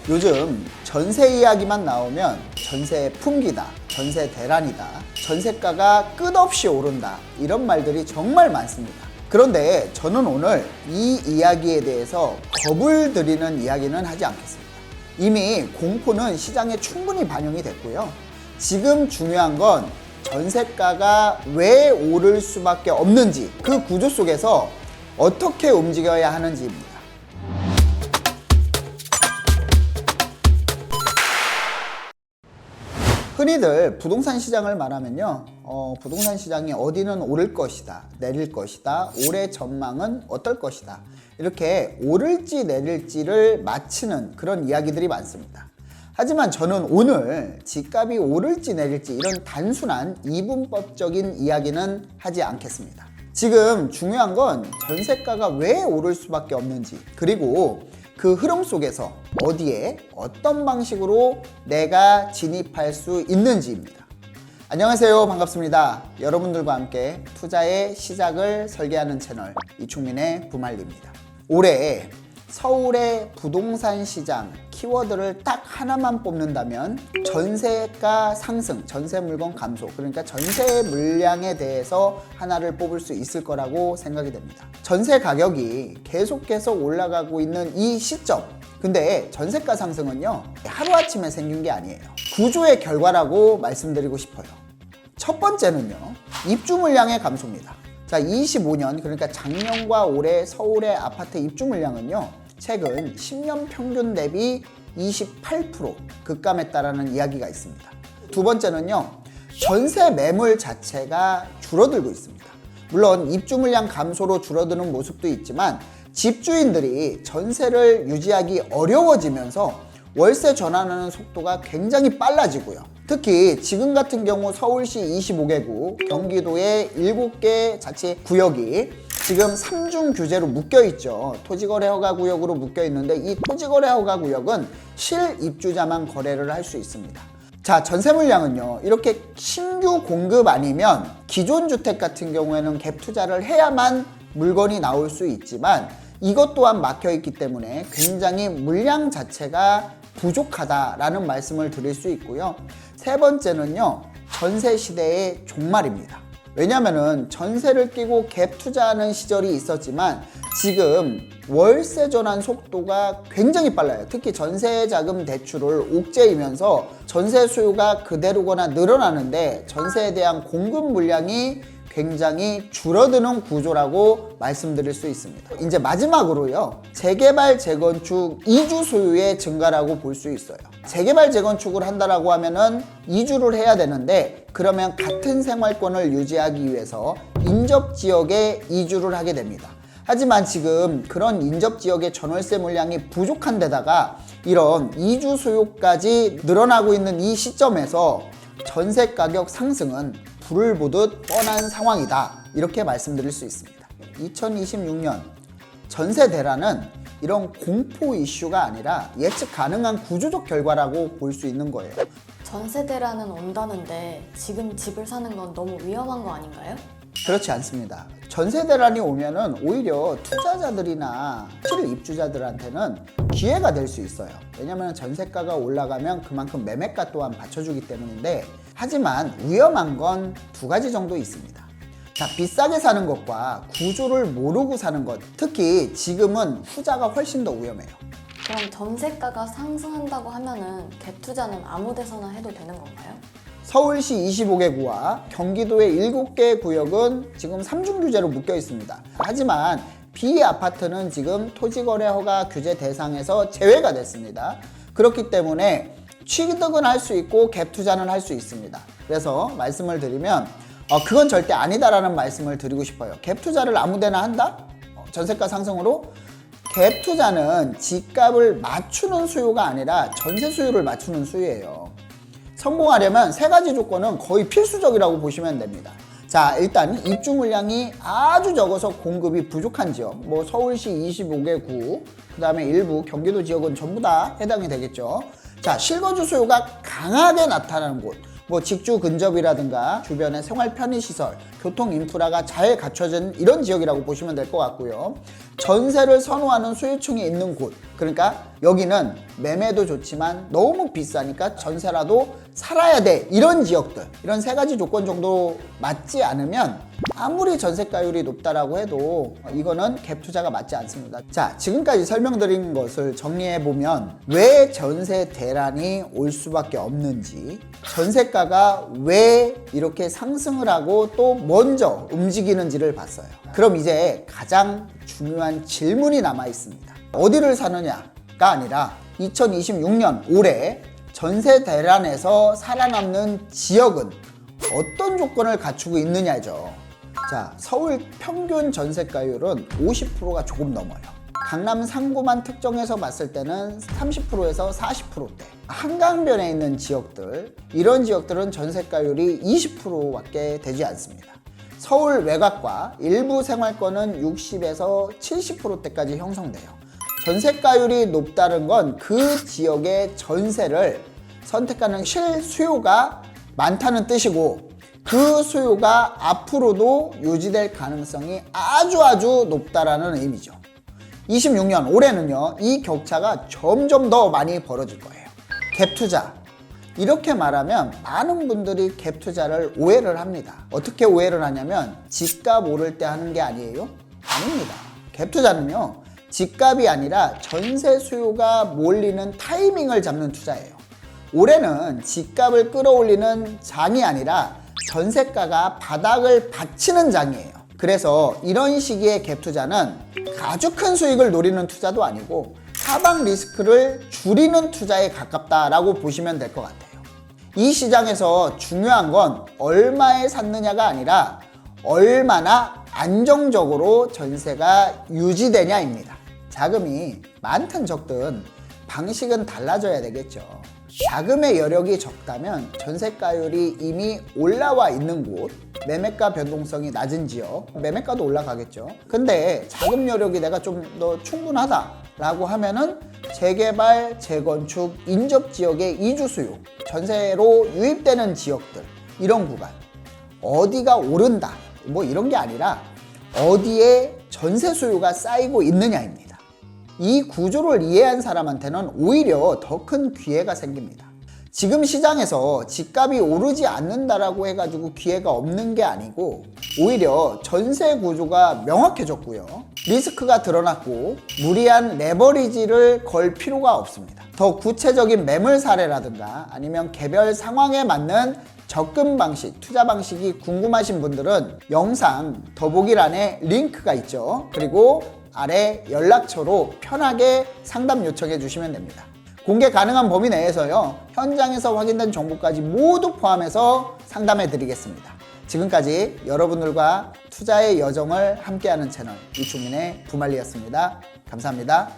요즘 전세 이야기만 나오면 전세 품귀다, 전세 대란이다, 전세가가 끝없이 오른다, 이런 말들이 정말 많습니다. 그런데 저는 오늘 이 이야기에 대해서 겁을 들이는 이야기는 하지 않겠습니다. 이미 공포는 시장에 충분히 반영이 됐고요. 지금 중요한 건 전세가가 왜 오를 수밖에 없는지, 그 구조 속에서 어떻게 움직여야 하는지입니다. 흔히들 부동산 시장을 말하면요, 부동산 시장이 어디는 오를 것이다, 내릴 것이다, 올해 전망은 어떨 것이다, 이렇게 오를지 내릴지를 맞히는 그런 이야기들이 많습니다. 하지만 저는 오늘 집값이 오를지 내릴지 이런 단순한 이분법적인 이야기는 하지 않겠습니다. 지금 중요한 건 전세가가 왜 오를 수밖에 없는지, 그리고 그 흐름 속에서 어디에 어떤 방식으로 내가 진입할 수 있는지입니다. 안녕하세요, 반갑습니다. 여러분들과 함께 투자의 시작을 설계하는 채널 이충민의 부말리입니다. 올해 서울의 부동산 시장 키워드를 딱 하나만 뽑는다면 전세가 상승, 전세 물건 감소, 그러니까 전세 물량에 대해서 하나를 뽑을 수 있을 거라고 생각이 됩니다. 전세 가격이 계속해서 올라가고 있는 이 시점, 근데 전세가 상승은요, 하루아침에 생긴 게 아니에요. 구조의 결과라고 말씀드리고 싶어요. 첫 번째는요, 입주 물량의 감소입니다. 자, 25년, 그러니까 작년과 올해 서울의 아파트 입주 물량은요, 최근 10년 평균 대비 28% 급감했다라는 이야기가 있습니다. 두 번째는요, 전세 매물 자체가 줄어들고 있습니다. 물론 입주 물량 감소로 줄어드는 모습도 있지만 집주인들이 전세를 유지하기 어려워지면서 월세 전환하는 속도가 굉장히 빨라지고요. 특히 지금 같은 경우 서울시 25개구, 경기도의 7개 자치구역이 지금 3중 규제로 묶여있죠. 토지거래허가구역으로 묶여있는데 이 토지거래허가구역은 실입주자만 거래를 할 수 있습니다. 자, 전세 물량은요, 이렇게 신규 공급 아니면 기존 주택 같은 경우에는 갭 투자를 해야만 물건이 나올 수 있지만 이것 또한 막혀있기 때문에 굉장히 물량 자체가 부족하다라는 말씀을 드릴 수 있고요. 세 번째는요, 전세 시대의 종말입니다. 왜냐면은 전세를 끼고 갭 투자하는 시절이 있었지만 지금 월세 전환 속도가 굉장히 빨라요. 특히 전세자금 대출을 옥죄이면서 전세 수요가 그대로거나 늘어나는데 전세에 대한 공급 물량이 굉장히 줄어드는 구조라고 말씀드릴 수 있습니다. 이제 마지막으로요, 재개발, 재건축, 이주 소유의 증가라고 볼 수 있어요. 재개발, 재건축을 한다라고 하면은 이주를 해야 되는데 그러면 같은 생활권을 유지하기 위해서 인접 지역에 이주를 하게 됩니다. 하지만 지금 그런 인접 지역의 전월세 물량이 부족한 데다가 이런 이주 소유까지 늘어나고 있는 이 시점에서 전세 가격 상승은 불을 보듯 뻔한 상황이다, 이렇게 말씀드릴 수 있습니다. 2026년 전세 대란은 이런 공포 이슈가 아니라 예측 가능한 구조적 결과라고 볼 수 있는 거예요. 전세 대란은 온다는데 지금 집을 사는 건 너무 위험한 거 아닌가요? 그렇지 않습니다. 전세 대란이 오면은 오히려 투자자들이나 실입주자들한테는 기회가 될 수 있어요. 왜냐하면 전세가가 올라가면 그만큼 매매가 또한 받쳐주기 때문인데, 하지만 위험한 건 두 가지 정도 있습니다. 자, 비싸게 사는 것과 구조를 모르고 사는 것, 특히 지금은 후자가 훨씬 더 위험해요. 그럼 전세가가 상승한다고 하면은 갭 투자는 아무 데서나 해도 되는 건가요? 서울시 25개구와 경기도의 7개 구역은 지금 3중 규제로 묶여 있습니다. 하지만 B아파트는 지금 토지거래허가 규제 대상에서 제외가 됐습니다. 그렇기 때문에 취득은 할 수 있고 갭 투자는 할 수 있습니다. 그래서 말씀을 드리면 그건 절대 아니다라는 말씀을 드리고 싶어요. 갭 투자를 아무 데나 한다? 전세가 상승으로? 갭 투자는 집값을 맞추는 수요가 아니라 전세 수요를 맞추는 수요예요. 성공하려면 세 가지 조건은 거의 필수적이라고 보시면 됩니다. 자, 일단 입주 물량이 아주 적어서 공급이 부족한 지역, 뭐 서울시 25개구, 그 다음에 일부 경기도 지역은 전부 다 해당이 되겠죠. 자, 실거주 수요가 강하게 나타나는 곳, 뭐 직주 근접이라든가 주변의 생활 편의시설, 교통 인프라가 잘 갖춰진 이런 지역이라고 보시면 될 것 같고요. 전세를 선호하는 소유층이 있는 곳, 그러니까 여기는 매매도 좋지만 너무 비싸니까 전세라도 살아야 돼, 이런 지역들, 이런 세 가지 조건 정도 맞지 않으면 아무리 전세가율이 높다라고 해도 이거는 갭 투자가 맞지 않습니다. 자, 지금까지 설명드린 것을 정리해보면 왜 전세 대란이 올 수밖에 없는지, 전세가가 왜 이렇게 상승을 하고 또 먼저 움직이는지를 봤어요. 그럼 이제 가장 중요한 질문이 남아 있습니다. 어디를 사느냐가 아니라 2026년 올해 전세 대란에서 살아남는 지역은 어떤 조건을 갖추고 있느냐죠. 자, 서울 평균 전세가율은 50%가 조금 넘어요. 강남 상구만 특정해서 봤을 때는 30%에서 40%대. 한강변에 있는 지역들, 이런 지역들은 전세가율이 20%밖에 되지 않습니다. 서울 외곽과 일부 생활권은 60에서 70%대까지 형성돼요. 전세가율이 높다는 건 그 지역의 전세를 선택하는 실수요가 많다는 뜻이고, 그 수요가 앞으로도 유지될 가능성이 아주 높다라는 의미죠. 26년 올해는요, 이 격차가 점점 더 많이 벌어질 거예요. 갭 투자, 이렇게 말하면 많은 분들이 갭 투자를 오해를 합니다. 어떻게 오해를 하냐면 집값 오를 때 하는 게 아니에요? 아닙니다. 갭 투자는요, 집값이 아니라 전세 수요가 몰리는 타이밍을 잡는 투자예요. 올해는 집값을 끌어올리는 장이 아니라 전세가가 바닥을 받치는 장이에요. 그래서 이런 시기의 갭 투자는 아주 큰 수익을 노리는 투자도 아니고 하방 리스크를 줄이는 투자에 가깝다라고 보시면 될 것 같아요. 이 시장에서 중요한 건 얼마에 샀느냐가 아니라 얼마나 안정적으로 전세가 유지되냐입니다. 자금이 많든 적든 방식은 달라져야 되겠죠. 자금의 여력이 적다면 전세가율이 이미 올라와 있는 곳, 매매가 변동성이 낮은 지역, 매매가도 올라가겠죠. 근데 자금 여력이 내가 좀 더 충분하다라고 하면은 재개발, 재건축, 인접 지역의 이주 수요, 전세로 유입되는 지역들, 이런 구간, 어디가 오른다, 뭐 이런 게 아니라 어디에 전세 수요가 쌓이고 있느냐입니다. 이 구조를 이해한 사람한테는 오히려 더 큰 기회가 생깁니다. 지금 시장에서 집값이 오르지 않는다라고 해가지고 기회가 없는 게 아니고 오히려 전세 구조가 명확해졌고요. 리스크가 드러났고 무리한 레버리지를 걸 필요가 없습니다. 더 구체적인 매물 사례라든가 아니면 개별 상황에 맞는 접근 방식, 투자 방식이 궁금하신 분들은 영상 더보기란에 링크가 있죠. 그리고 아래 연락처로 편하게 상담 요청해 주시면 됩니다. 공개 가능한 범위 내에서요, 현장에서 확인된 정보까지 모두 포함해서 상담해 드리겠습니다. 지금까지 여러분들과 투자의 여정을 함께하는 채널 이충민의 부말리였습니다. 감사합니다.